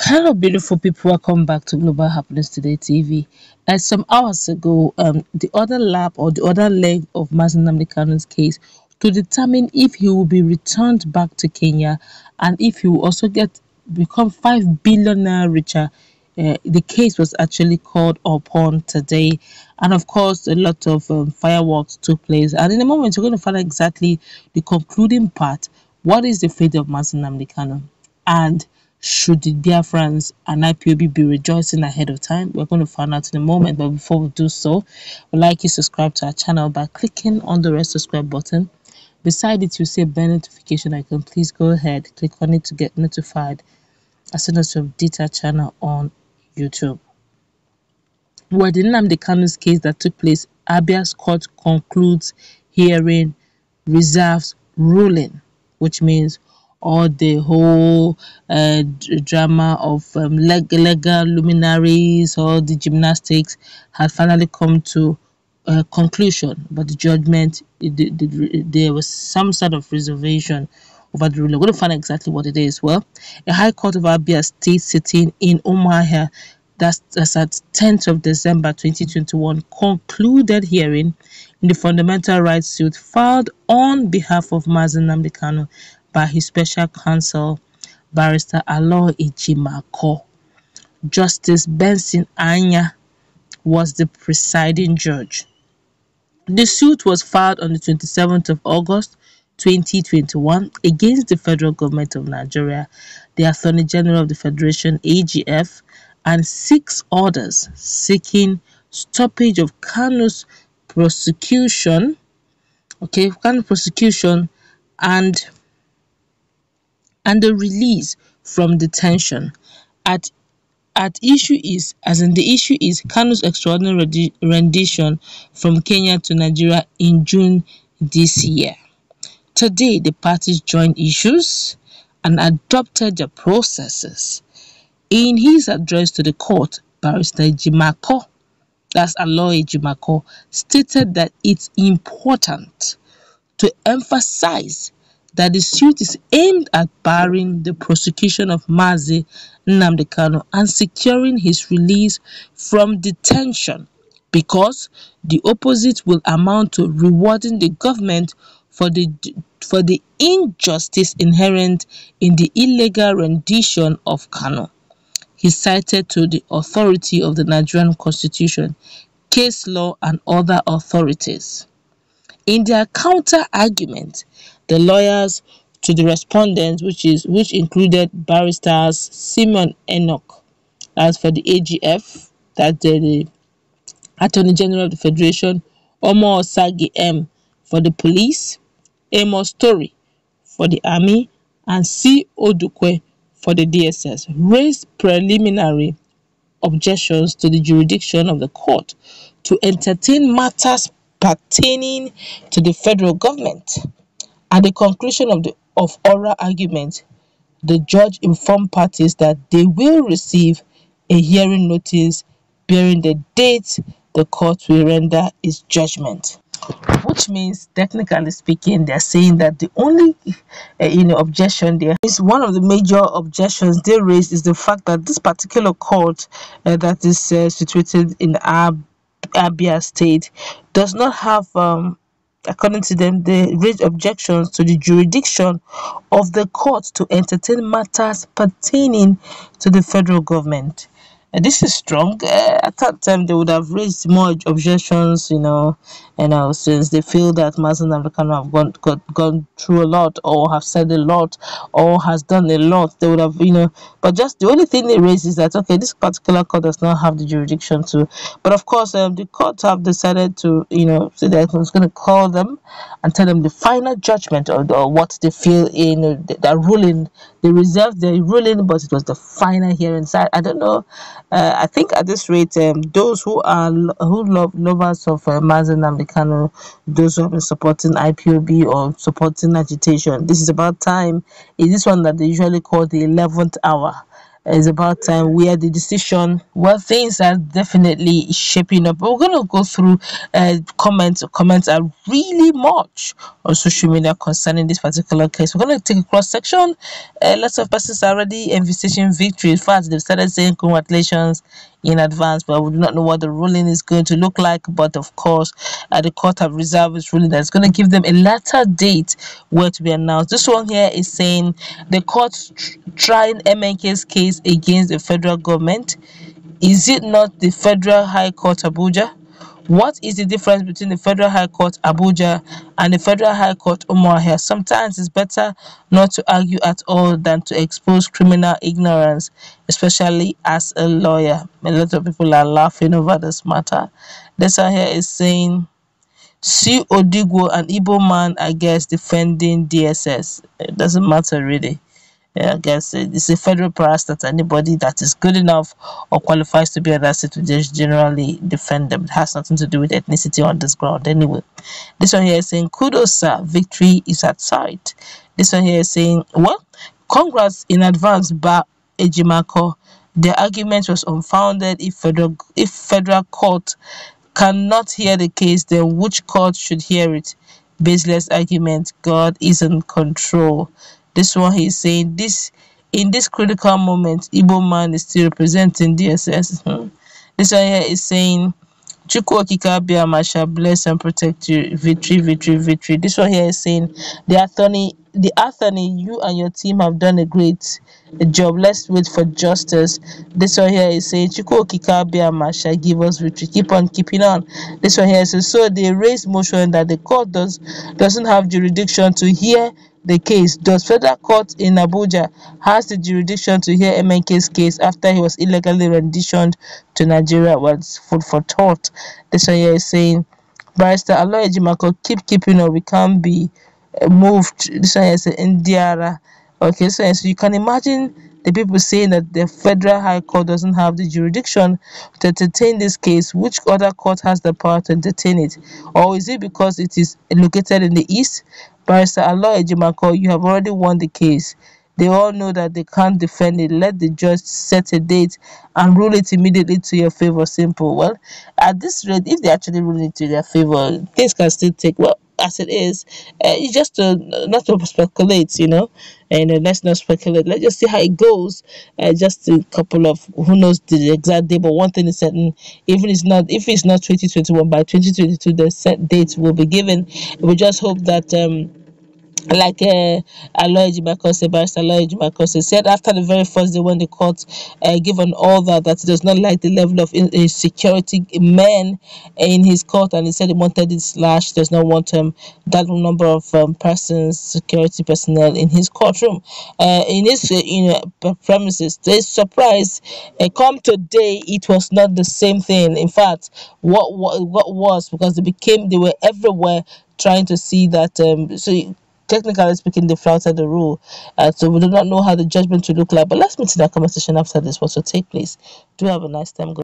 Hello, beautiful people. Welcome back to Global Happiness Today TV. As some hours ago, the other lap or the other leg of Nnamdi Kanu's case to determine if he will be returned back to Kenya and if he will also become 5 billion naira richer. The case was actually called upon today, and of course, a lot of fireworks took place. And in a moment, you're going to find out exactly the concluding part. What is the fate of Nnamdi Kanu? And should the Biafrans and IPOB be rejoicing ahead of time? We're going to find out in a moment, but before we do so, we'd like you to subscribe to our channel by clicking on the red subscribe button. Beside it, you see a bell notification icon. Please go ahead, click on it to get notified as soon as you update our channel on YouTube. Well, the Nnamdi Kanu's case that took place, Abia's court concludes hearing, reserves ruling, which means all the whole drama of legal luminaries, all the gymnastics had finally come to a conclusion. But the judgment, there was some sort of reservation over the ruling. We're going to find out exactly what it is. Well, a High Court of Abia State sitting in Umuahia, that's at 10th of December 2021, concluded hearing in the fundamental rights suit filed on behalf of Nnamdi Kanu by his special counsel, Barrister Aloy Ejimakor. Justice Benson Anya was the presiding judge. The suit was filed on the 27th of August 2021 against the federal government of Nigeria, the Attorney General of the Federation AGF, and 6 others seeking stoppage of Kanu's prosecution, and the release from detention. The issue is Kanu's extraordinary rendition from Kenya to Nigeria in June this year. Today, the parties joined issues and adopted their processes. In his address to the court, Barrister Ejimakor, that's Aloy Ejimakor, stated that it's important to emphasize that the suit is aimed at barring the prosecution of Nnamdi Kanu and securing his release from detention, because the opposite will amount to rewarding the government for the injustice inherent in the illegal rendition of Kanu. He cited to the authority of the Nigerian Constitution, case law, and other authorities. In their counter-argument, the lawyers to the respondents, which included barristers Simon Enoch, as for the AGF, that the Attorney General of the Federation, Omo Osagi M for the police, Amos Story for the army, and C. Odukwe for the DSS, raised preliminary objections to the jurisdiction of the court to entertain matters pertaining to the federal government. At the conclusion of oral argument, the judge informed parties that they will receive a hearing notice bearing the date the court will render its judgment. Which means, technically speaking, they're saying that the only objection there is, one of the major objections they raised is the fact that this particular court that is situated in Abia State does not have, according to them, they raised objections to the jurisdiction of the court to entertain matters pertaining to the federal government. And this is strong. At that time, they would have raised more objections, since they feel that Nnamdi Kanu have gone through a lot, or have said a lot, or has done a lot. They would have, but just the only thing they raise is that, okay, this particular court does not have the jurisdiction to. But of course, the courts have decided to, say that it's going to call them and tell them the final judgment or what they feel in the ruling. They reserved the ruling, but it was the final hearing. So I don't know. I think at this rate, those who love lovers of Nnamdi Kanu, those who have been supporting IPOB or supporting agitation, this is about time. It is one that they usually call the 11th hour. It's about time where the decision, well, things are definitely shaping up. But we're going to go through comments. Comments are really much on social media concerning this particular case. We're going to take a cross section. Lots of persons are already envisaging victory. In fact, they've started saying congratulations in advance, but we do not know what the ruling is going to look like. But of course, the court have reserved its ruling that's going to give them a later date where to be announced. This one here is saying the court trying MNK's case against the federal government. Is it not the Federal High Court Abuja? What is the difference between the Federal High Court Abuja and the Federal High Court Umuahia? Sometimes it's better not to argue at all than to expose criminal ignorance, especially as a lawyer. A lot of people are laughing over this matter. This one here is saying, see Odigwo, an Igbo man, I guess, defending DSS. It doesn't matter really. Yeah, I guess it's a federal parastatus. Anybody that is good enough or qualifies to be on that seat will just generally defend them. It has nothing to do with ethnicity on this ground anyway. This one here is saying, kudos sir, victory is at sight. This one here is saying, well, congrats in advance by Ejimakor. The argument was unfounded. If federal court cannot hear the case, then which court should hear it? Baseless argument. God is in control. This one he's saying, this in this critical moment, Igbo man is still representing DSS. This one here is saying, Chukwu Okike Abiyama shall bless and protect you. Victory, victory, victory. This one here is saying, the attorney, you and your team have done a great job. Let's wait for justice. This one here is saying, Chukwu Okike Abiyama shall give us victory. Keep on keeping on. This one here says, so they raised motion that the court doesn't have jurisdiction to hear the case. Does federal court in Abuja has the jurisdiction to hear MNK's case after he was illegally renditioned to Nigeria? Was food for thought. This one here is saying, Barrister Aloy Ejimakor, keeping on. We can't be moved. This one here is saying, Indiara. Okay, so you can imagine the people saying that the Federal High Court doesn't have the jurisdiction to entertain this case. Which other court has the power to entertain it? Or is it because it is located in the east? Barrister Aloy Ejimakor, you have already won the case. They all know that they can't defend it. Let the judge set a date and rule it immediately to your favor. Simple. Well, at this rate, if they actually rule it to their favor, things can still take, well, as it is. It's just not to speculate, and let's not speculate. Let's just see how it goes. Just a couple of, who knows the exact date, but one thing is certain: even if it's not 2021, by 2022, the set date will be given. We just hope that like Aloy Ejimakor said, Barrister Aloy Ejimakor said after the very first day when the court gave an order that he does not like the level of security men in his court, and he said he wanted it slashed. Does not want that number of persons, security personnel in his courtroom, in his premises. They're surprised. Come today, it was not the same thing. In fact, what was, because they were everywhere trying to see that technically speaking, they flouted the rule. So we do not know how the judgment will look like. But let's meet in that conversation after this, what will take place. Do have a nice time.